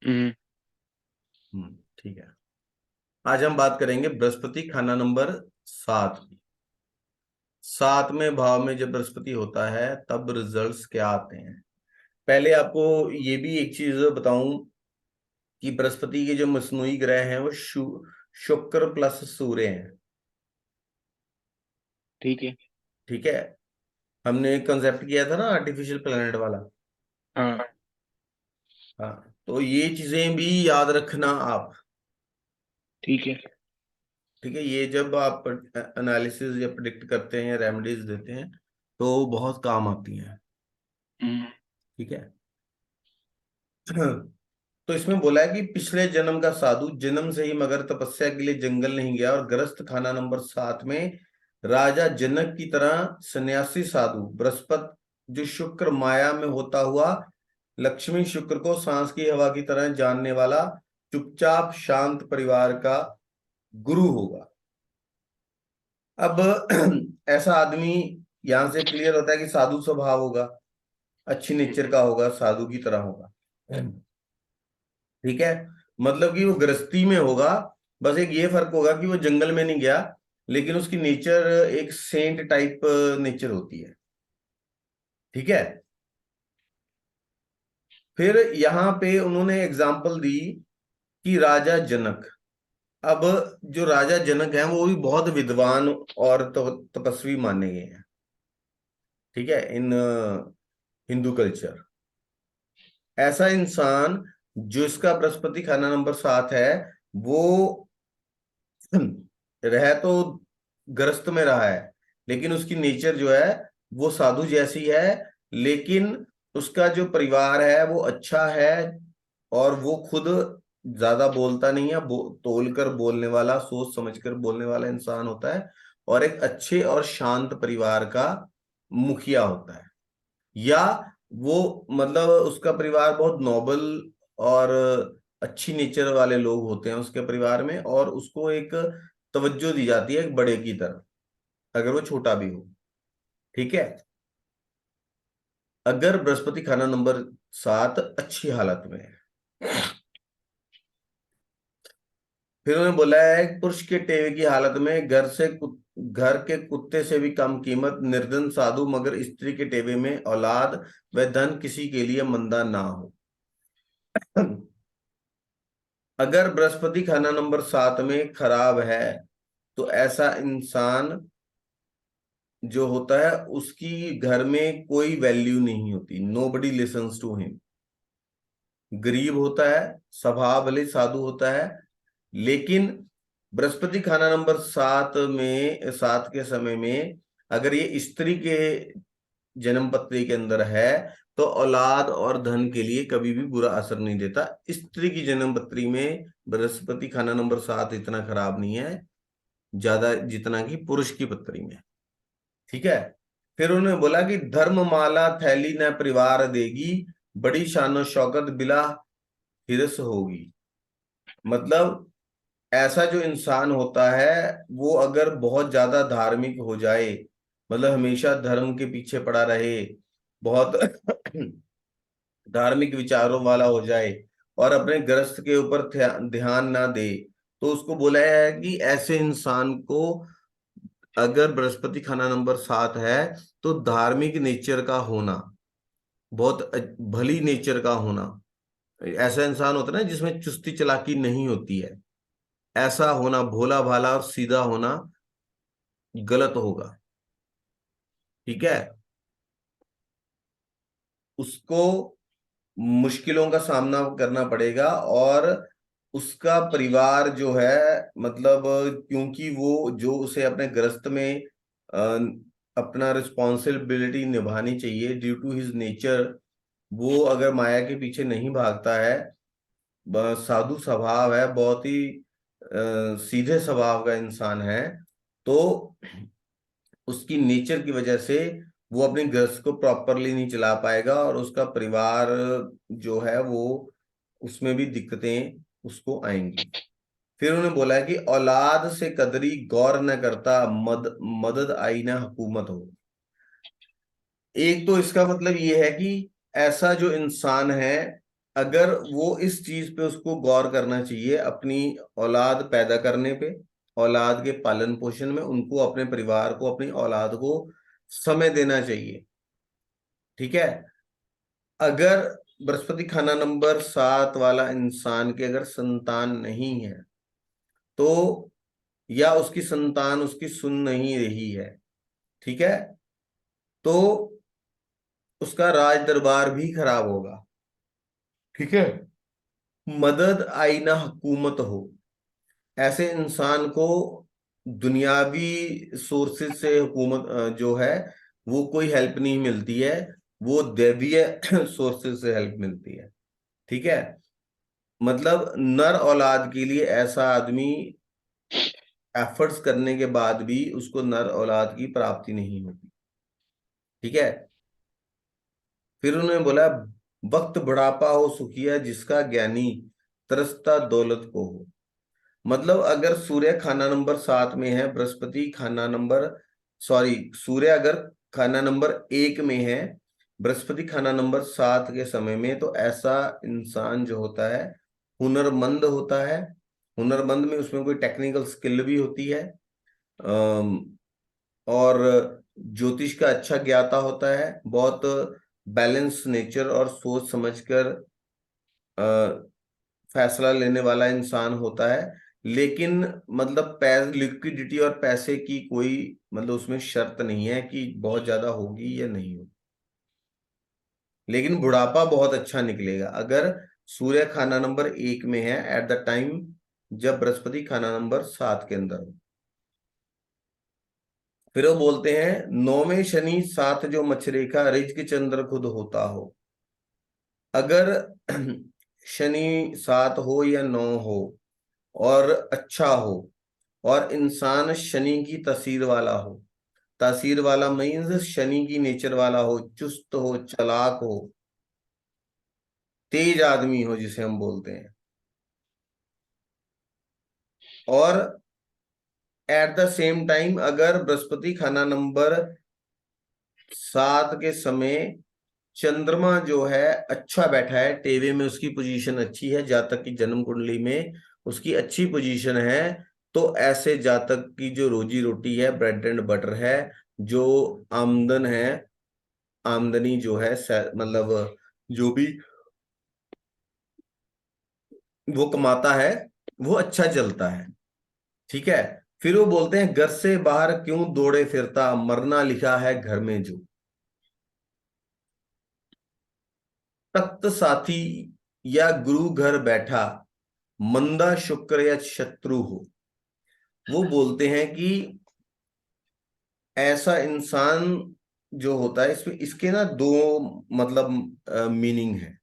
हम्म। ठीक है। आज हम बात करेंगे बृहस्पति खाना नंबर 7 की। 7वें भाव में जब बृहस्पति होता है तब रिजल्ट्स क्या आते हैं। पहले आपको ये भी एक चीज बताऊं कि बृहस्पति के जो मसनूई ग्रह हैं वो शुक्र प्लस सूर्य हैं। ठीक है। ठीक है। हमने एक कंसेप्ट किया था ना आर्टिफिशियल प्लेनेट वाला। हाँ। हाँ, तो ये चीजें भी याद रखना आप। ठीक है। ठीक है, ये जब आप एनालिसिस या प्रिडिक्ट करते हैं या रेमेडीज देते हैं तो बहुत काम आती हैं। हम्म। ठीक है। तो इसमें बोला है कि पिछले जन्म का साधु जन्म से ही मगर तपस्या के लिए जंगल नहीं गया और ग्रस्त खाना नंबर 7 में राजा जनक की तरह सन्यासी साधु बृहस्पति जो शुक्र माया में होता हुआ लक्ष्मी शुक्र को सांस की हवा की तरह जानने वाला चुपचाप शांत परिवार का गुरु होगा। अब ऐसा आदमी यहां से क्लियर होता है कि साधु स्वभाव होगा, अच्छी नेचर का होगा, साधु की तरह होगा। ठीक है। मतलब कि वो गृहस्थी में होगा। बस एक ये फर्क होगा कि वो जंगल में नहीं गया, लेकिन उसकी नेचर एक सेंट टाइप नेचर होती है। ठीक है। फिर यहाँ पे उन्होंने एग्जाम्पल दी कि राजा जनक। अब जो राजा जनक हैं वो भी बहुत विद्वान और तपस्वी माने गए हैं। ठीक है। इन हिंदू कल्चर ऐसा इंसान जो इसका बृहस्पति खाना नंबर 7 है वो रह तो ग्रस्त में रहा है, लेकिन उसकी नेचर जो है वो साधु जैसी है। लेकिन उसका जो परिवार है वो अच्छा है और वो खुद ज्यादा बोलता नहीं है, तोल कर बोलने वाला, सोच समझ कर बोलने वाला इंसान होता है और एक अच्छे और शांत परिवार का मुखिया होता है। या वो मतलब उसका परिवार बहुत नोबल और अच्छी नेचर वाले लोग होते हैं उसके परिवार में, और उसको एक तवज्जो दी जाती है एक बड़े की तरह, अगर वो छोटा भी हो। ठीक है। अगर बृहस्पति खाना नंबर 7 अच्छी हालत में है, फिर उन्होंने बोला है पुरुष के टेवे की हालत में घर के कुत्ते से भी कम कीमत निर्धन साधु मगर स्त्री के टेवे में औलाद व धन किसी के लिए मंदा ना हो। अगर बृहस्पति खाना नंबर 7 में खराब है तो ऐसा इंसान जो होता है उसकी घर में कोई वैल्यू नहीं होती, नोबडी लिसन्स टू हिम। गरीब होता है, स्वभाव भले साधु होता है, लेकिन बृहस्पति खाना नंबर 7 में 7 के समय में अगर ये स्त्री के जन्म पत्री के अंदर है तो औलाद और धन के लिए कभी भी बुरा असर नहीं देता। स्त्री की जन्म पत्री में बृहस्पति खाना नंबर 7 इतना खराब नहीं है ज्यादा जितना कि पुरुष की पत्री में। ठीक है। फिर उन्होंने बोला कि धर्ममाला थैली न परिवार देगी, बड़ी शानो शौकत बिला हिरस होगी। मतलब ऐसा जो इंसान होता है वो अगर बहुत ज्यादा धार्मिक हो जाए, मतलब हमेशा धर्म के पीछे पड़ा रहे, बहुत धार्मिक विचारों वाला हो जाए और अपने ग्रस्त के ऊपर ध्यान ना दे, तो उसको बोला है कि ऐसे इंसान को अगर बृहस्पति खाना नंबर 7 है तो धार्मिक नेचर का होना, बहुत भली नेचर का होना, ऐसा इंसान होता है ना जिसमें चुस्ती चालाकी नहीं होती है, ऐसा होना, भोला भाला और सीधा होना गलत होगा। ठीक है। उसको मुश्किलों का सामना करना पड़ेगा और उसका परिवार जो है, मतलब क्योंकि वो जो उसे अपने ग्रस्त में अपना रिस्पॉन्सिबिलिटी निभानी चाहिए ड्यू टू हिज नेचर, वो अगर माया के पीछे नहीं भागता है, साधु स्वभाव है, बहुत ही सीधे स्वभाव का इंसान है, तो उसकी नेचर की वजह से वो अपनी गृहस्थ को प्रॉपरली नहीं चला पाएगा और उसका परिवार जो है वो उसमें भी दिक्कतें उसको आएंगी। फिर उन्होंने बोला है कि औलाद से कदरी गौर न करता मदद आई ना हुकूमत हो। एक तो इसका मतलब ये है कि ऐसा जो इंसान है अगर वो इस चीज पे उसको गौर करना चाहिए, अपनी औलाद पैदा करने पे, औलाद के पालन पोषण में, उनको, अपने परिवार को, अपनी औलाद को समय देना चाहिए। ठीक है। अगर बृहस्पति खाना नंबर 7 वाला इंसान के अगर संतान नहीं है, तो या उसकी संतान उसकी सुन नहीं रही है, ठीक है, तो उसका राज दरबार भी खराब होगा। ठीक है। मदद आई ना हुकूमत हो, ऐसे इंसान को दुनियावी सोर्सेज से हुकूमत जो है वो कोई हेल्प नहीं मिलती है, वो दैवीय सोर्सेज से हेल्प मिलती है। ठीक है। मतलब नर औलाद के लिए ऐसा आदमी एफर्ट्स करने के बाद भी उसको नर औलाद की प्राप्ति नहीं होती। ठीक है। फिर उन्होंने बोला, वक्त बुढ़ापा हो सुखिया जिसका ज्ञानी, तरसता दौलत को हो। मतलब अगर सूर्य खाना नंबर 7 में है, बृहस्पति खाना नंबर, सॉरी, सूर्य अगर खाना नंबर 1 में है, बृहस्पति खाना नंबर 7 के समय में, तो ऐसा इंसान जो होता है हुनरमंद होता है। हुनरमंद में उसमें कोई टेक्निकल स्किल भी होती है। और ज्योतिष का अच्छा ज्ञाता होता है, बहुत बैलेंस नेचर और सोच समझकर फैसला लेने वाला इंसान होता है। लेकिन मतलब लिक्विडिटी और पैसे की कोई मतलब उसमें शर्त नहीं है कि बहुत ज्यादा होगी या नहीं होगी। लेकिन बुढ़ापा बहुत अच्छा निकलेगा अगर सूर्य खाना नंबर 1 में है एट द टाइम जब बृहस्पति खाना नंबर 7 के अंदर हो। फिर वो बोलते हैं, 9वें शनि 7 जो मच्छरेखा रिज के चंद्र खुद होता हो। अगर शनि 7 हो या 9 हो और अच्छा हो, और इंसान शनि की तासीर वाला हो, तासीर वाला मीन्स शनि की नेचर वाला हो, चुस्त हो, चालाक हो, तेज आदमी हो जिसे हम बोलते हैं, और एट द सेम टाइम अगर बृहस्पति खाना नंबर 7 के समय चंद्रमा जो है अच्छा बैठा है, टेवे में उसकी पोजीशन अच्छी है, जातक की जन्म कुंडली में उसकी अच्छी पोजीशन है, तो ऐसे जातक की जो रोजी रोटी है, ब्रेड एंड बटर है, जो आमदन है, आमदनी जो है, मतलब जो भी वो कमाता है वो अच्छा चलता है। ठीक है। फिर वो बोलते हैं, घर से बाहर क्यों दौड़े फिरता, मरना लिखा है घर में जो। तख्त साथी या गुरु घर बैठा, मंदा शुक्र या शत्रु हो। वो बोलते हैं कि ऐसा इंसान जो होता है, इसमें इसके ना दो मतलब मीनिंग है,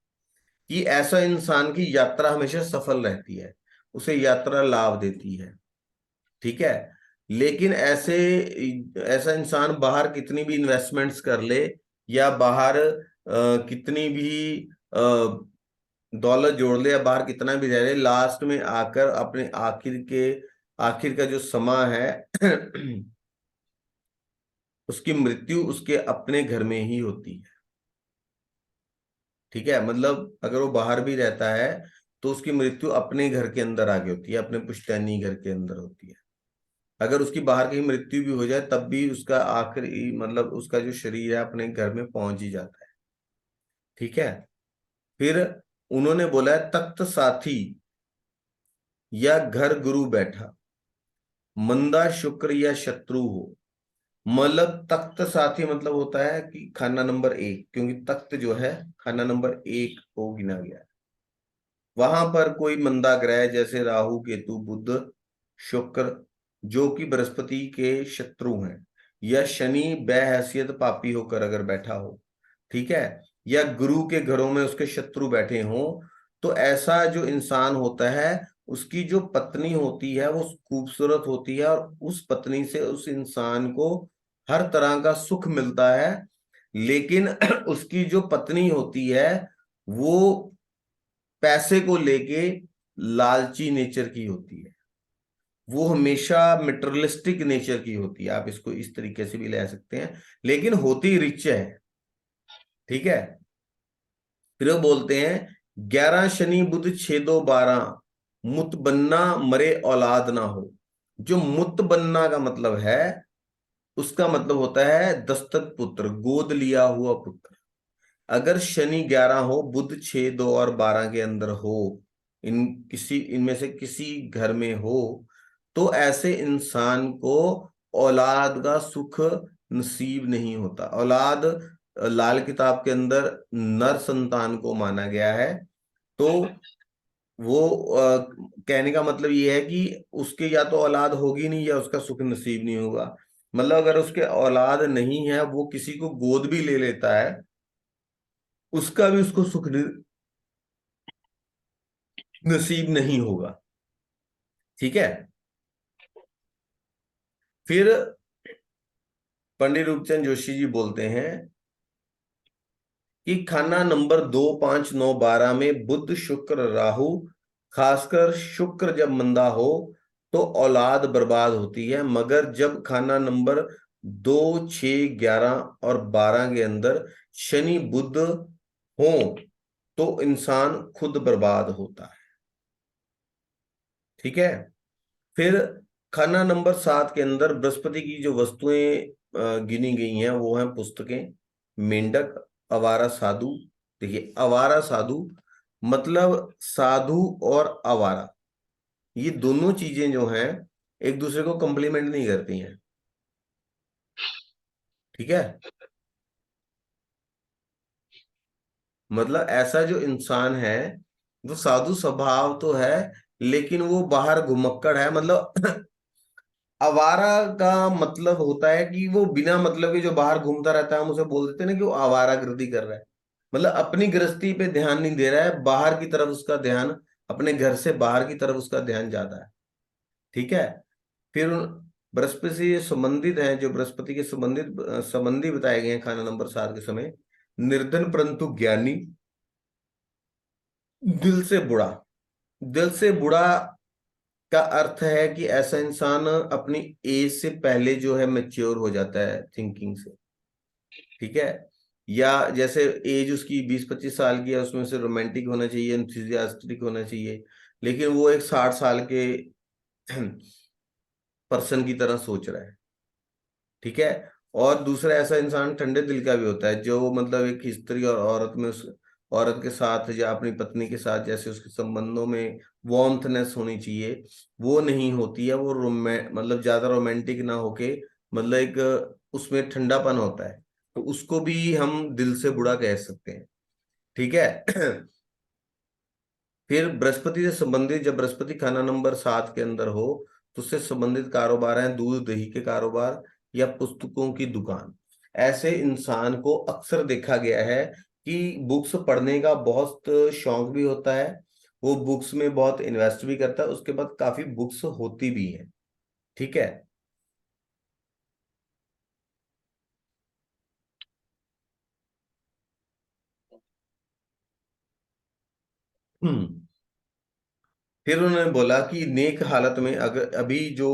कि ऐसा इंसान की यात्रा हमेशा सफल रहती है, उसे यात्रा लाभ देती है। ठीक है। लेकिन ऐसे ऐसा इंसान बाहर कितनी भी इन्वेस्टमेंट्स कर ले, या बाहर कितनी भी दौलत जोड़ ले, या बाहर कितना भी रह ले, लास्ट में आकर अपने आखिर का जो समय है उसकी मृत्यु उसके अपने घर में ही होती है। ठीक है। मतलब अगर वो बाहर भी रहता है तो उसकी मृत्यु अपने घर के अंदर आगे होती है, अपने पुश्तैनी घर के अंदर होती है। अगर उसकी बाहर कहीं मृत्यु भी हो जाए तब भी उसका आखिरी मतलब उसका जो शरीर है अपने घर में पहुंच ही जाता है। ठीक है। फिर उन्होंने बोला है, तख्त साथी या घर गुरु बैठा, मंदा शुक्र या शत्रु हो। मतलब तख्त साथी मतलब होता है कि खाना नंबर 1, क्योंकि तख्त जो है खाना नंबर 1 को गिना गया है। वहां पर कोई मंदा ग्रह जैसे राहु केतु बुध शुक्र, जो कि बृहस्पति के शत्रु हैं, या शनि behैसियत पापी होकर अगर बैठा हो, ठीक है, या गुरु के घरों में उसके शत्रु बैठे हों, तो ऐसा जो इंसान होता है उसकी जो पत्नी होती है वो खूबसूरत होती है, और उस पत्नी से उस इंसान को हर तरह का सुख मिलता है। लेकिन उसकी जो पत्नी होती है वो पैसे को लेके लालची नेचर की होती है, वो हमेशा मटेरियलिस्टिक नेचर की होती है, आप इसको इस तरीके से भी ले सकते हैं, लेकिन होती रिच है। ठीक है। फिर वो बोलते हैं 11 शनि बुध 6 2 12, मुत बनना मरे औलाद ना हो। जो मुत बनना का मतलब है, उसका मतलब होता है दस्तक पुत्र, गोद लिया हुआ पुत्र। अगर शनि 11 हो, बुध 6 2 और 12 के अंदर हो, इनमें से किसी घर में हो, तो ऐसे इंसान को औलाद का सुख नसीब नहीं होता। औलाद लाल किताब के अंदर नर संतान को माना गया है। तो वो कहने का मतलब ये है कि उसके या तो औलाद होगी नहीं या उसका सुख नसीब नहीं होगा। मतलब अगर उसके औलाद नहीं है, वो किसी को गोद भी ले लेता है, उसका भी उसको सुख नसीब नहीं होगा। ठीक है। फिर पंडित रूपचंद जोशी जी बोलते हैं कि खाना नंबर 2 5 9 12 में बुध शुक्र राहु, खासकर शुक्र जब मंदा हो तो औलाद बर्बाद होती है। मगर जब खाना नंबर 2 6 11 और 12 के अंदर शनि बुध हो तो इंसान खुद बर्बाद होता है। ठीक है। फिर खाना नंबर 7 के अंदर बृहस्पति की जो वस्तुएं गिनी गई हैं वो हैं पुस्तकें, मेंढक, आवारा साधु। देखिए, आवारा साधु मतलब साधु और आवारा, ये दोनों चीजें जो हैं एक दूसरे को कंप्लीमेंट नहीं करती हैं। ठीक है। मतलब ऐसा जो इंसान है वो साधु स्वभाव तो है, लेकिन वो बाहर घुमक्कड़ है। मतलब आवारा का मतलब होता है कि वो बिना मतलब के जो बाहर घूमता रहता है, हम उसे बोल देते हैं ना कि वो आवारा गर्दी कर रहा है। मतलब अपनी गृहस्थी पे ध्यान नहीं दे रहा है, बाहर की तरफ उसका ध्यान, अपने घर से बाहर की तरफ उसका ध्यान ज्यादा है। ठीक है। फिर बृहस्पति से संबंधित हैं, जो बृहस्पति के संबंधित संबंधी बताए गए हैं खाना नंबर 7 के समय, निर्धन परंतु ज्ञानी, दिल से बुरा। दिल से बुरा का अर्थ है कि ऐसा इंसान अपनी एज से पहले जो है मैच्योर हो जाता है थिंकिंग से। ठीक है। या जैसे एज उसकी 20 25 साल की है, उसमें से रोमांटिक होना चाहिए, एंथुसियास्टिक होना चाहिए, लेकिन वो एक 60 साल के पर्सन की तरह सोच रहा है। ठीक है। और दूसरा ऐसा इंसान ठंडे दिल का भी होता है, जो मतलब एक स्त्री और औरत में औरत के साथ या अपनी पत्नी के साथ जैसे उसके संबंधों में वार्मथनेस होनी चाहिए, वो नहीं होती है। वो मतलब ज्यादा रोमांटिक ना होके, मतलब एक उसमें ठंडापन होता है, तो उसको भी हम दिल से बुरा कह सकते हैं। ठीक है। फिर बृहस्पति से संबंधित, जब बृहस्पति खाना नंबर 7 के अंदर हो तो उससे संबंधित कारोबार हैं दूध दही के कारोबार या पुस्तकों की दुकान। ऐसे इंसान को अक्सर देखा गया है कि बुक्स पढ़ने का बहुत शौक भी होता है, वो बुक्स में बहुत इन्वेस्ट भी करता है, उसके बाद काफी बुक्स होती भी है। ठीक है। हम्म। फिर उन्होंने बोला कि नेक हालत में, अगर अभी जो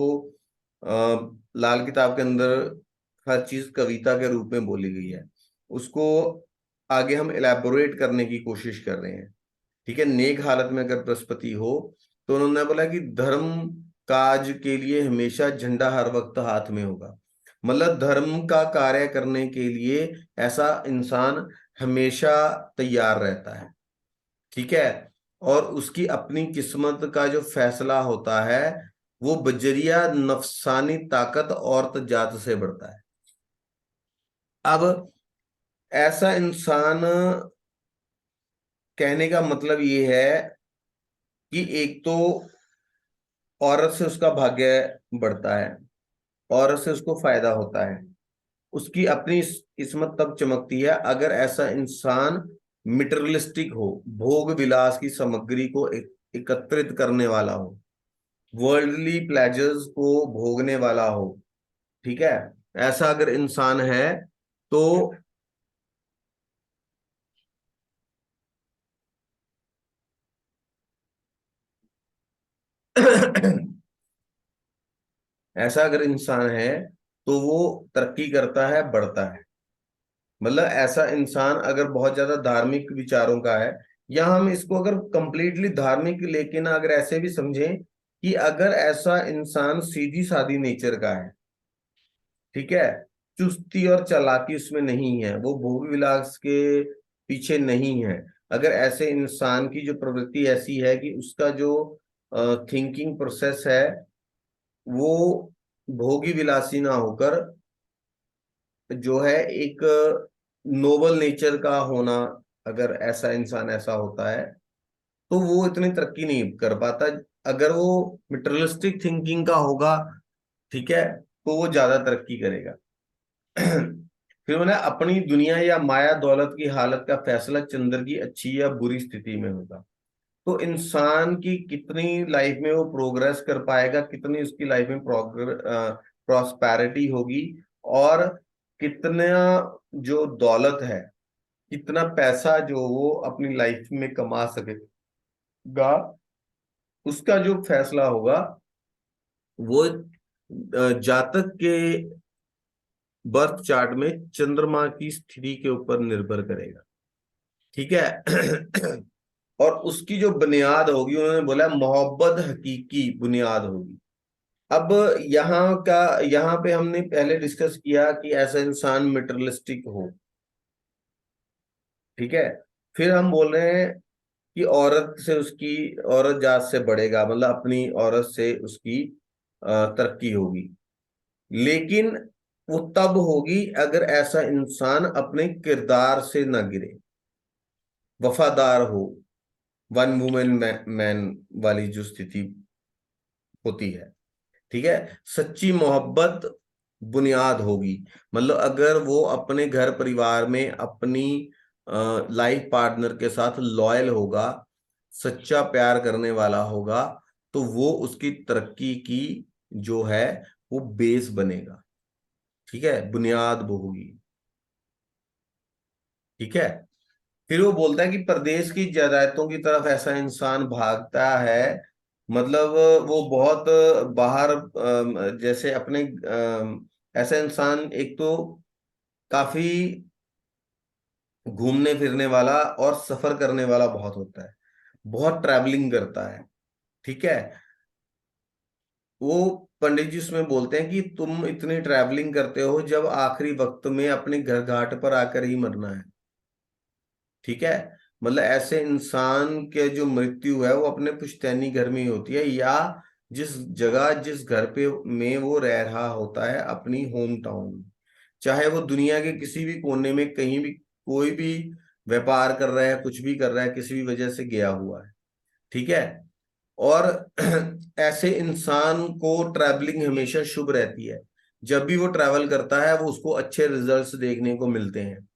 लाल किताब के अंदर हर चीज कविता के रूप में बोली गई है, उसको आगे हम इलेबोरेट करने की कोशिश कर रहे हैं। ठीक है। नेक हालत में अगर बृहस्पति हो, तो उन्होंने बोला कि धर्म काज के लिए हमेशा झंडा हर वक्त हाथ में होगा। मतलब धर्म का कार्य करने के लिए ऐसा इंसान हमेशा तैयार रहता है। ठीक है। और उसकी अपनी किस्मत का जो फैसला होता है, वो बजरिया नफसानी ताकत और जात से बढ़ता है। अब ऐसा इंसान, कहने का मतलब ये है कि एक तो औरत से उसका भाग्य बढ़ता है, औरत से उसको फायदा होता है, उसकी अपनी किस्मत तब चमकती है अगर ऐसा इंसान मिटरलिस्टिक हो, भोग विलास की सामग्री को एकत्रित करने वाला हो, वर्ल्डली प्लेजर्स को भोगने वाला हो। ठीक है। ऐसा अगर इंसान है तो ऐसा अगर इंसान है तो वो तरक्की करता है, बढ़ता है। मतलब ऐसा इंसान अगर बहुत ज्यादा धार्मिक विचारों का है, या हम इसको अगर कंप्लीटली धार्मिक लेके ना अगर ऐसे भी समझें कि अगर ऐसा इंसान सीधी सादी नेचर का है, ठीक है, चुस्ती और चालाकी उसमें नहीं है, वो भोग विलास के पीछे नहीं है, अगर ऐसे इंसान की जो प्रवृत्ति ऐसी है कि उसका जो थिंकिंग प्रोसेस है वो भोगी विलासी ना होकर जो है एक नोबल नेचर का होना, अगर ऐसा इंसान ऐसा होता है तो वो इतनी तरक्की नहीं कर पाता। अगर वो मटेरियलिस्टिक थिंकिंग का होगा, ठीक है, तो वो ज्यादा तरक्की करेगा। फिर उन्हें अपनी दुनिया या माया दौलत की हालत का फैसला चंद्र की अच्छी या बुरी स्थिति में होगा। तो इंसान की कितनी लाइफ में वो प्रोग्रेस कर पाएगा, कितनी उसकी लाइफ में प्रॉस्पेरिटी होगी, और कितना जो दौलत है, कितना पैसा जो वो अपनी लाइफ में कमा सकेगा, उसका जो फैसला होगा वो जातक के बर्थ चार्ट में चंद्रमा की स्थिति के ऊपर निर्भर करेगा, ठीक है। और उसकी जो बुनियाद होगी, उन्होंने बोला मोहब्बत हकीकी बुनियाद होगी। अब यहाँ पे हमने पहले डिस्कस किया कि ऐसा इंसान मटेरियलिस्टिक हो, ठीक है। फिर हम बोल रहे हैं कि औरत से उसकी, औरत जात से बढ़ेगा, मतलब अपनी औरत से उसकी तरक्की होगी, लेकिन वो तब होगी अगर ऐसा इंसान अपने किरदार से न गिरे, वफादार हो, वन वुमेन मैन वाली जो स्थिति होती है, ठीक है। सच्ची मोहब्बत बुनियाद होगी, मतलब अगर वो अपने घर परिवार में अपनी लाइफ पार्टनर के साथ लॉयल होगा, सच्चा प्यार करने वाला होगा, तो वो उसकी तरक्की की जो है वो बेस बनेगा, ठीक है, बुनियाद वो होगी, ठीक है। फिर वो बोलता है कि प्रदेश की जायदादों की तरफ ऐसा इंसान भागता है, मतलब वो बहुत बाहर जैसे अपने ऐसा इंसान एक तो काफी घूमने फिरने वाला और सफर करने वाला बहुत होता है, बहुत ट्रैवलिंग करता है, ठीक है। वो पंडित जी उसमें बोलते हैं कि तुम इतनी ट्रैवलिंग करते हो जब आखिरी वक्त में अपने घर घाट पर आकर ही मरना है, ठीक है। मतलब ऐसे इंसान के जो मृत्यु है वो अपने पुश्तैनी घर में ही होती है, या जिस जगह जिस घर पे में वो रह रहा होता है, अपनी होम टाउन में, चाहे वो दुनिया के किसी भी कोने में कहीं भी कोई भी व्यापार कर रहा है, कुछ भी कर रहा है, किसी भी वजह से गया हुआ है, ठीक है। और ऐसे इंसान को ट्रैवलिंग हमेशा शुभ रहती है, जब भी वो ट्रैवल करता है वो उसको अच्छे रिजल्ट्स देखने को मिलते हैं,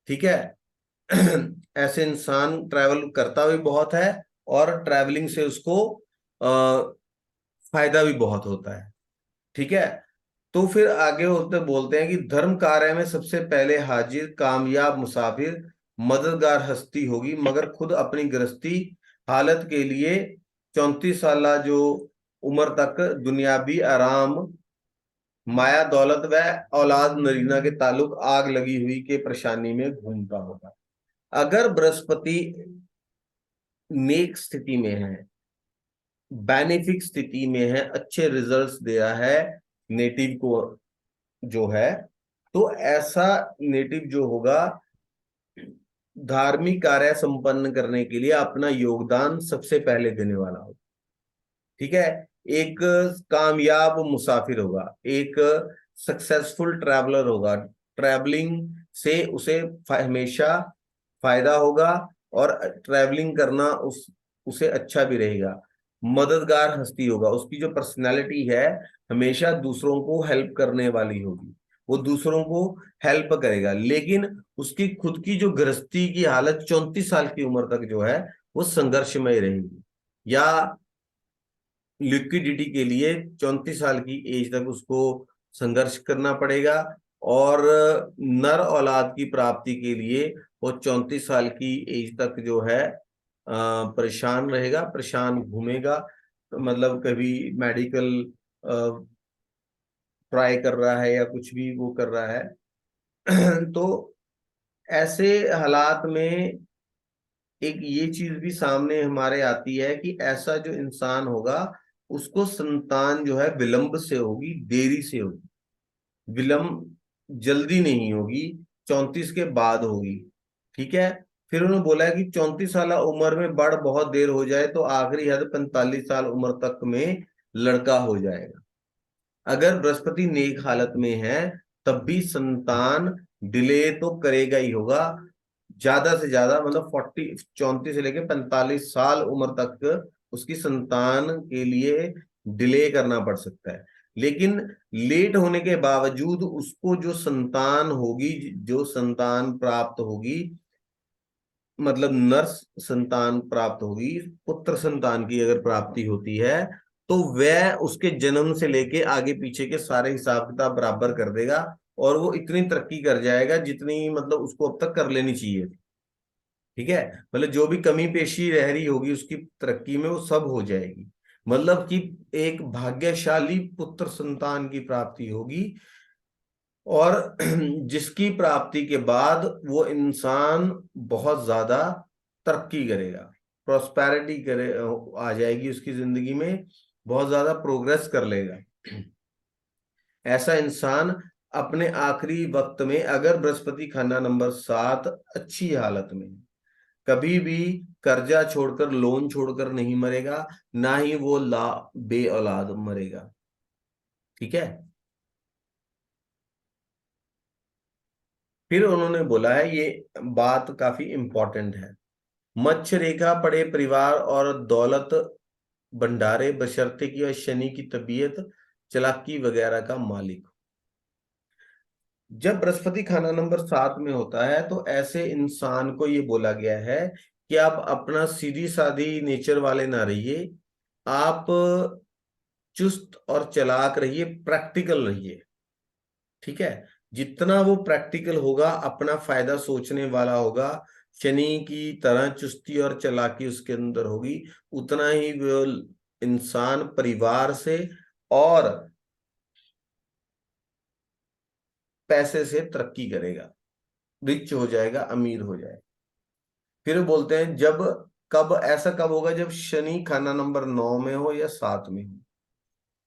ठीक है। ऐसे इंसान ट्रैवल करता भी बहुत है और ट्रैवलिंग से उसको फायदा भी बहुत होता है, ठीक है। तो फिर आगे होते बोलते हैं कि धर्म कार्य में सबसे पहले हाजिर कामयाब मुसाफिर मददगार हस्ती होगी, मगर खुद अपनी गृहस्थी हालत के लिए 34 साल जो उम्र तक दुनियावी आराम, माया दौलत व औलाद नरीना के ताल्लुक आग लगी हुई के परेशानी में घूमता होगा। अगर बृहस्पति नेक स्थिति में है, बेनिफिक स्थिति में है, अच्छे रिजल्ट्स दे रहा है नेटिव को जो है, तो ऐसा नेटिव जो होगा धार्मिक कार्य संपन्न करने के लिए अपना योगदान सबसे पहले देने वाला होगा, ठीक है। एक कामयाब मुसाफिर होगा, एक सक्सेसफुल ट्रैवलर होगा, ट्रैवलिंग से उसे हमेशा फायदा होगा, और ट्रैवलिंग करना उसे अच्छा भी रहेगा। मददगार हस्ती होगा, उसकी जो पर्सनालिटी है हमेशा दूसरों को हेल्प करने वाली होगी, वो दूसरों को हेल्प करेगा, लेकिन उसकी खुद की जो गृहस्थी की हालत 34 साल की उम्र तक जो है वो संघर्षमय रहेगी, या लिक्विडिटी के लिए 34 साल की एज तक उसको संघर्ष करना पड़ेगा, और नर औलाद की प्राप्ति के लिए वो 34 साल की एज तक जो है परेशान रहेगा, परेशान घूमेगा, मतलब कभी मेडिकल ट्राई कर रहा है या कुछ भी वो कर रहा है। तो ऐसे हालात में एक ये चीज भी सामने हमारे आती है कि ऐसा जो इंसान होगा उसको संतान जो है विलंब से होगी, देरी से होगी। विलंब जल्दी नहीं होगी, 34 के बाद होगी। ठीक है। फिर उन्होंने बोला है कि 34 साल उम्र में बढ़ बहुत देर हो जाए तो आखिरी हद 45 साल उम्र तक में लड़का हो जाएगा। अगर बृहस्पति नेक हालत में है तब भी संतान डिले तो करेगा ही होगा। ज्यादा से ज्यादा मतलब 34 से लेके 45 साल उम्र तक उसकी संतान के लिए डिले करना पड़ सकता है। लेकिन लेट होने के बावजूद उसको जो संतान होगी, जो संतान प्राप्त होगी, मतलब नर्स संतान प्राप्त होगी, पुत्र संतान की अगर प्राप्ति होती है तो वह उसके जन्म से लेके आगे पीछे के सारे हिसाब किताब बराबर कर देगा। और वो इतनी तरक्की कर जाएगा जितनी मतलब उसको अब तक कर लेनी चाहिए थी। ठीक है। मतलब जो भी कमी पेशी रह रही होगी उसकी तरक्की में वो सब हो जाएगी। मतलब कि एक भाग्यशाली पुत्र संतान की प्राप्ति होगी। और जिसकी प्राप्ति के बाद वो इंसान बहुत ज्यादा तरक्की करेगा, प्रोस्पेरिटी करे आ जाएगी उसकी जिंदगी में, बहुत ज्यादा प्रोग्रेस कर लेगा। ऐसा इंसान अपने आखिरी वक्त में अगर बृहस्पति खाना नंबर 7 अच्छी हालत में है, कभी भी कर्जा छोड़कर, लोन छोड़कर नहीं मरेगा, ना ही वो ला बे औलाद मरेगा। ठीक है। फिर उन्होंने बोला है, ये बात काफी इंपॉर्टेंट है, मत्स्य रेखा पड़े परिवार और दौलत भंडारे बशर्ते कि वह शनि की तबीयत, चालाकी वगैरह का मालिक हो। जब बृहस्पति खाना नंबर 7 में होता है तो ऐसे इंसान को ये बोला गया है कि आप अपना सीधी सादी नेचर वाले ना रहिए, आप चुस्त और चालाक रहिए, प्रैक्टिकल रहिए। ठीक है। जितना वो प्रैक्टिकल होगा, अपना फायदा सोचने वाला होगा, शनि की तरह चुस्ती और चालाकी उसके अंदर होगी, उतना ही वो इंसान परिवार से और पैसे से तरक्की करेगा, रिच हो जाएगा, अमीर हो जाएगा। फिर वो बोलते हैं जब, कब ऐसा कब होगा, जब शनि खाना नंबर 9 में हो या 7 में हो।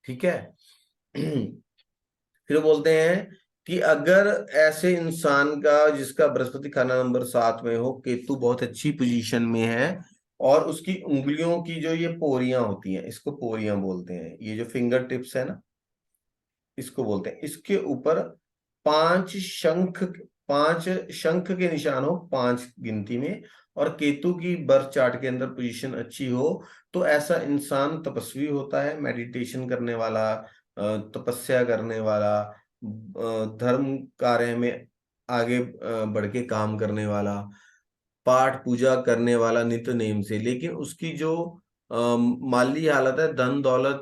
ठीक है। फिर बोलते हैं कि अगर ऐसे इंसान का जिसका बृहस्पति खाना नंबर 7 में हो, केतु बहुत अच्छी पोजीशन में है, और उसकी उंगलियों की जो ये पोरियां होती हैं, इसको पोरियां बोलते हैं, ये जो फिंगर टिप्स है ना, इसको बोलते हैं, इसके ऊपर 5 शंख, 5 शंख के निशान हो, 5 गिनती में, और केतु की बर्थ चार्ट के अंदर पोजीशन अच्छी हो, तो ऐसा इंसान तपस्वी होता है, मेडिटेशन करने वाला, तपस्या करने वाला, धर्म कार्य में आगे बढ़ के काम करने वाला, पाठ पूजा करने वाला नित्य नेम से। लेकिन उसकी जो माली हालत है, धन दौलत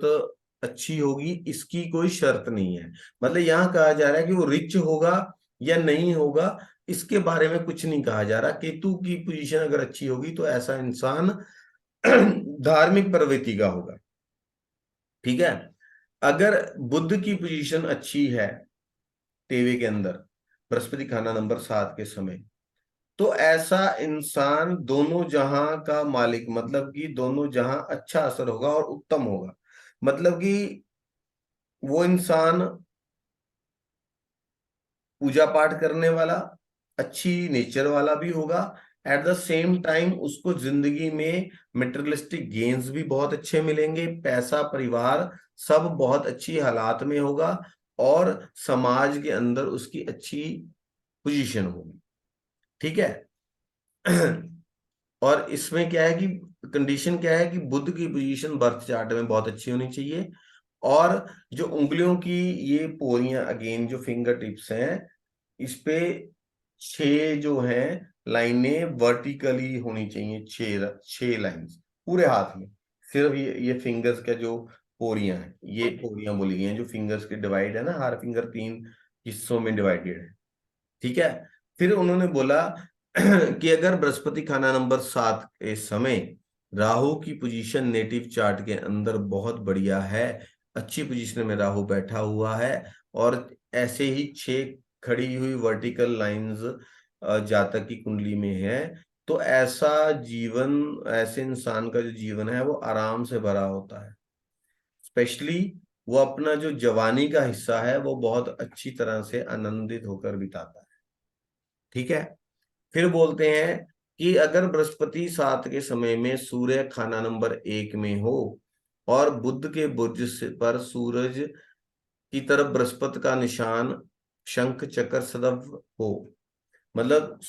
अच्छी होगी, इसकी कोई शर्त नहीं है। मतलब यहाँ कहा जा रहा है कि वो रिच होगा या नहीं होगा, इसके बारे में कुछ नहीं कहा जा रहा। केतु की पोजीशन अगर अच्छी होगी तो ऐसा इंसान धार्मिक प्रवृत्ति का होगा। ठीक है। अगर बुध की पोजीशन अच्छी है टेवे के अंदर, बृहस्पति खाना नंबर 7 के समय, तो ऐसा इंसान दोनों जहां का मालिक, मतलब कि दोनों जहां अच्छा असर होगा और उत्तम होगा। मतलब कि वो इंसान पूजा पाठ करने वाला, अच्छी नेचर वाला भी होगा, एट द सेम टाइम उसको जिंदगी में मेटेरियलिस्टिक गेन्स भी बहुत अच्छे मिलेंगे, पैसा परिवार सब बहुत अच्छी हालात में होगा, और समाज के अंदर उसकी अच्छी पोजीशन होगी। ठीक है। और इसमें क्या है कि कंडीशन क्या है कि बुध की पोजीशन बर्थ चार्ट में बहुत अच्छी होनी चाहिए, और जो उंगलियों की ये पोरियां, अगेन जो फिंगर टिप्स हैं, इस पे 6 जो हैं लाइनें वर्टिकली होनी चाहिए, 6 लाइंस पूरे हाथ में। सिर्फ ये फिंगर्स का जो पोरियां हैं, ये पोरियां बोली गई हैं, जो फिंगर्स के डिवाइड है ना, हर फिंगर 3 हिस्सों में डिवाइडेड है। ठीक है। फिर उन्होंने बोला कि अगर बृहस्पति खाना नंबर 7 के समय राहु की पोजीशन नेटिव चार्ट के अंदर बहुत बढ़िया है, अच्छी पोजीशन में राहु बैठा हुआ है, और ऐसे ही 6 खड़ी हुई वर्टिकल लाइंस जातक की कुंडली में है, तो ऐसा जीवन, ऐसे इंसान का जो जीवन है वो आराम से भरा होता है। स्पेशली वो अपना जो जवानी का हिस्सा है वो बहुत अच्छी तरह से आनंदित होकर बिताता है। ठीक है। फिर बोलते हैं कि अगर बृहस्पति 7 के समय में सूर्य खाना नंबर 1 में हो और बुध के बुर्ज पर सूरज की तरफ बृहस्पति का निशान शंख चक्र सदैव हो, मतलब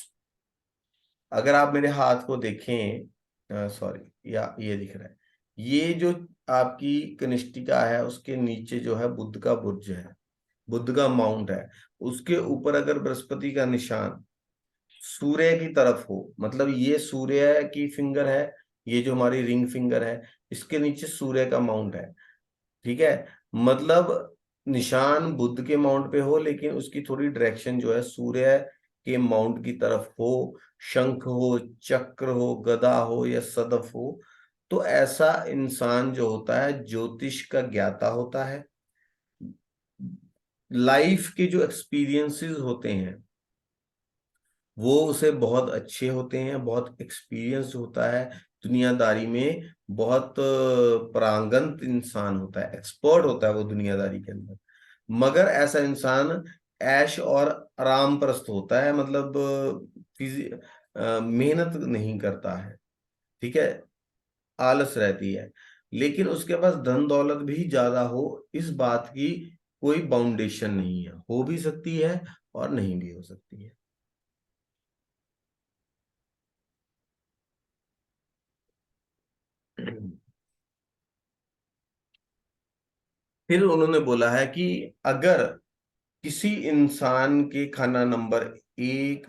अगर आप मेरे हाथ को देखें, सॉरी, या ये दिख रहा है, ये जो आपकी कनिष्ठिका है उसके नीचे जो है बुध का बुर्ज है, बुध का माउंट है, उसके ऊपर अगर बृहस्पति का निशान सूर्य की तरफ हो, मतलब ये सूर्य की फिंगर है, ये जो हमारी रिंग फिंगर है, इसके नीचे सूर्य का माउंट है। ठीक है। मतलब निशान बुध के माउंट पे हो लेकिन उसकी थोड़ी डायरेक्शन जो है सूर्य के माउंट की तरफ हो, शंख हो, चक्र हो, गदा हो या सदफ हो, तो ऐसा इंसान जो होता है ज्योतिष का ज्ञाता होता है। लाइफ के जो एक्सपीरियंसेस होते हैं वो उसे बहुत अच्छे होते हैं, बहुत एक्सपीरियंस होता है दुनियादारी में, बहुत प्रांगंत इंसान होता है, एक्सपर्ट होता है वो दुनियादारी के अंदर। मगर ऐसा इंसान ऐश और आराम प्रस्त होता है, मतलब मेहनत नहीं करता है। ठीक है। आलस रहती है। लेकिन उसके पास धन दौलत भी ज्यादा हो, इस बात की कोई बाउंडेशन नहीं है, हो भी सकती है और नहीं भी हो सकती है। फिर उन्होंने बोला है कि अगर किसी इंसान के खाना नंबर 1,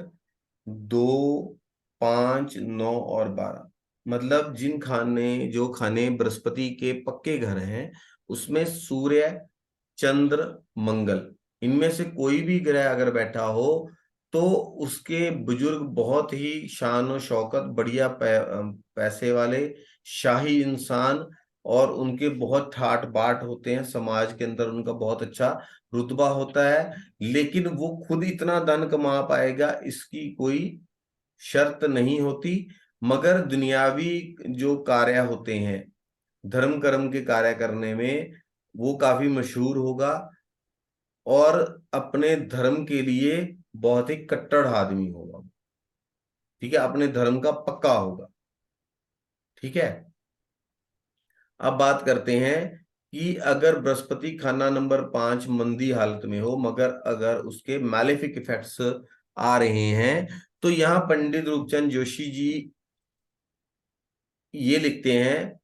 2, 5, 9 और 12, मतलब जिन खाने, जो खाने बृहस्पति के पक्के घर हैं, उसमें सूर्य, चंद्र, मंगल, इनमें से कोई भी ग्रह अगर बैठा हो तो उसके बुजुर्ग बहुत ही शान और शौकत, बढ़िया पैसे वाले, शाही इंसान, और उनके बहुत ठाट बाट होते हैं, समाज के अंदर उनका बहुत अच्छा रुतबा होता है। लेकिन वो खुद इतना धन कमा पाएगा इसकी कोई शर्त नहीं होती। मगर दुनियावी जो कार्य होते हैं, धर्म कर्म के कार्य करने में वो काफी मशहूर होगा और अपने धर्म के लिए बहुत ही कट्टर आदमी होगा। ठीक है। अपने धर्म का पक्का होगा। ठीक है। अब बात करते हैं कि अगर बृहस्पति खाना नंबर 5 मंदी हालत में हो, मगर अगर उसके मैलेफिक इफेक्ट्स आ रहे हैं, तो यहाँ पंडित रूपचंद जोशी जी ये लिखते हैं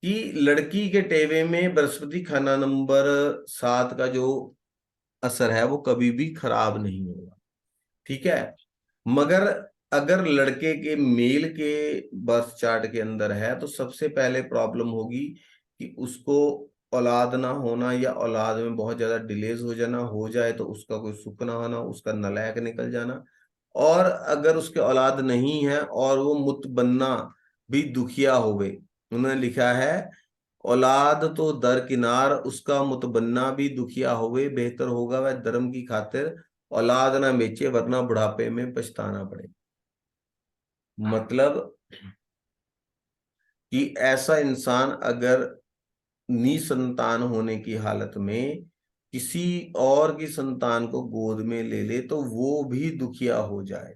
कि लड़की के टेवे में बृहस्पति खाना नंबर 7 का जो असर है वो कभी भी खराब नहीं होगा। ठीक है। मगर अगर लड़के के मेल के बर्थ चार्ट के अंदर है तो सबसे पहले प्रॉब्लम होगी कि उसको औलाद ना होना, या औलाद में बहुत ज्यादा डिलेज हो जाना, हो जाए तो उसका कोई सुख ना होना, उसका नलायक निकल जाना। और अगर उसके औलाद नहीं है और वो मुत बनना भी दुखिया हो गई, उन्होंने लिखा है औलाद तो दरकिनार, उसका मुतबन्ना भी दुखिया होवे, बेहतर होगा वह धर्म की खातिर औलाद ना बेचे, वरना बुढ़ापे में पछताना पड़े। मतलब कि ऐसा इंसान अगर निसंतान होने की हालत में किसी और की संतान को गोद में ले ले तो वो भी दुखिया हो जाए।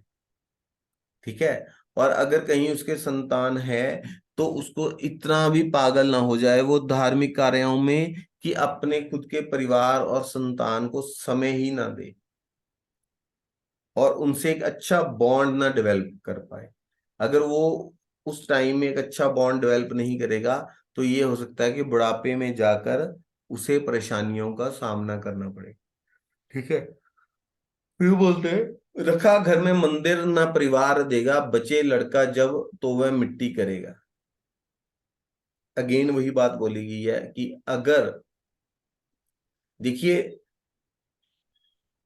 ठीक है। और अगर कहीं उसके संतान है तो उसको इतना भी पागल ना हो जाए वो धार्मिक कार्यों में कि अपने खुद के परिवार और संतान को समय ही ना दे और उनसे एक अच्छा बॉन्ड ना डेवलप कर पाए। अगर वो उस टाइम में एक अच्छा बॉन्ड डेवलप नहीं करेगा तो ये हो सकता है कि बुढ़ापे में जाकर उसे परेशानियों का सामना करना पड़े। ठीक है। फिर बोलते हैं रखा घर में मंदिर ना परिवार देगा, बचे लड़का जब तो वह मिट्टी करेगा। अगेन वही बात बोली गई है कि अगर, देखिए,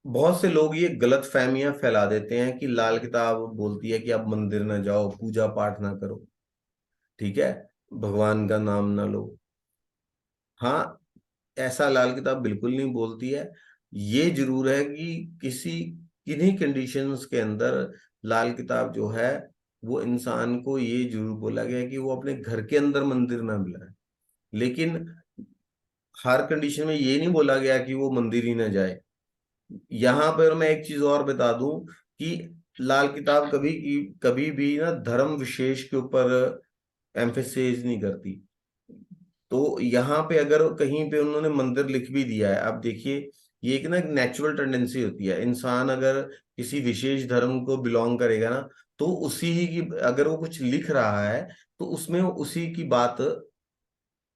बहुत से लोग ये गलत फहमियां फैला देते हैं कि लाल किताब बोलती है कि आप मंदिर ना जाओ, पूजा पाठ ना करो। ठीक है। भगवान का नाम ना लो। हाँ, ऐसा लाल किताब बिल्कुल नहीं बोलती है। ये जरूर है कि किसी किन्हीं कंडीशंस के अंदर लाल किताब जो है वो इंसान को ये जरूर बोला गया कि वो अपने घर के अंदर मंदिर ना बनाए, लेकिन हर कंडीशन में ये नहीं बोला गया कि वो मंदिर ही ना जाए। यहाँ पर मैं एक चीज और बता दूं कि लाल किताब कभी भी ना धर्म विशेष के ऊपर एम्फेसाइज नहीं करती। तो यहाँ पे अगर कहीं पे उन्होंने मंदिर लिख भी दिया है, आप देखिए, ये एक ना एक नेचुरल टेंडेंसी होती है, इंसान अगर किसी विशेष धर्म को बिलोंग करेगा ना, तो उसी ही की अगर वो कुछ लिख रहा है तो उसमें उसी की बात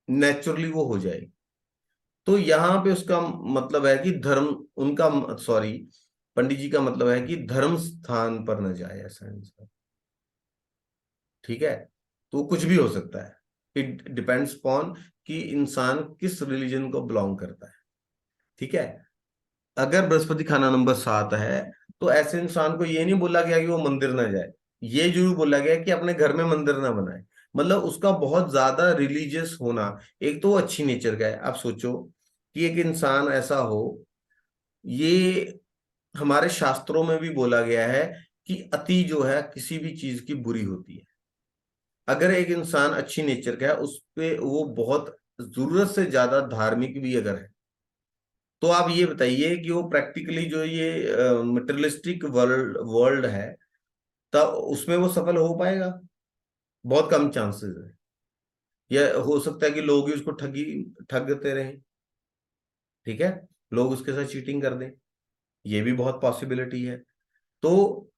नेचुरली वो हो जाएगी। तो यहाँ पे उसका मतलब है कि धर्म उनका, सॉरी, पंडित जी का मतलब है कि धर्म स्थान पर न जाए ऐसा इंसान। ठीक है, तो कुछ भी हो सकता है, इट डिपेंड्स अपॉन कि इंसान किस रिलीजन को बिलोंग करता है। ठीक है, अगर बृहस्पति खाना नंबर 7 है तो ऐसे इंसान को ये नहीं बोला गया कि वो मंदिर ना जाए, ये जरूर बोला गया कि अपने घर में मंदिर ना बनाए। मतलब उसका बहुत ज्यादा रिलीजियस होना, एक तो वो अच्छी नेचर का है। आप सोचो कि एक इंसान ऐसा हो, ये हमारे शास्त्रों में भी बोला गया है कि अति जो है किसी भी चीज की बुरी होती है। अगर एक इंसान अच्छी नेचर का है, उस पे वो बहुत जरूरत से ज्यादा धार्मिक भी अगर है, तो आप ये बताइए कि वो प्रैक्टिकली जो ये मटेरियलिस्टिक वर्ल्ड वर्ल्ड है, तब उसमें वो सफल हो पाएगा? बहुत कम चांसेस है। या हो सकता है कि लोग ही उसको ठगते रहें। ठीक है, लोग उसके साथ चीटिंग कर दें, ये भी बहुत पॉसिबिलिटी है। तो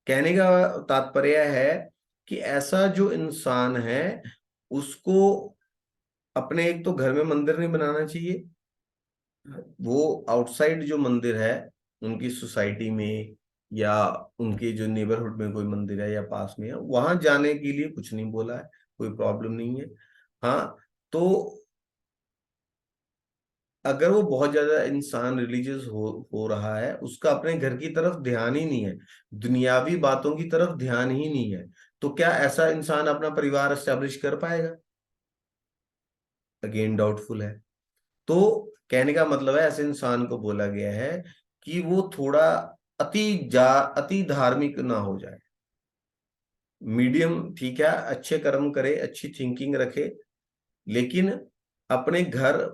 कहने का तात्पर्य है कि ऐसा जो इंसान है उसको अपने एक तो घर में मंदिर नहीं बनाना चाहिए, वो आउटसाइड जो मंदिर है उनकी सोसाइटी में या उनके जो नेबरहुड में कोई मंदिर है या पास में है, वहां जाने के लिए कुछ नहीं बोला है, कोई प्रॉब्लम नहीं है। हाँ, तो अगर वो बहुत ज्यादा इंसान रिलीजियस हो रहा है, उसका अपने घर की तरफ ध्यान ही नहीं है, दुनियावी बातों की तरफ ध्यान ही नहीं है, तो क्या ऐसा इंसान अपना परिवार एस्टेब्लिश कर पाएगा? अगेन डाउटफुल है। तो कहने का मतलब है ऐसे इंसान को बोला गया है कि वो थोड़ा अति धार्मिक ना हो जाए, मीडियम ठीक है, अच्छे कर्म करे, अच्छी थिंकिंग रखे, लेकिन अपने घर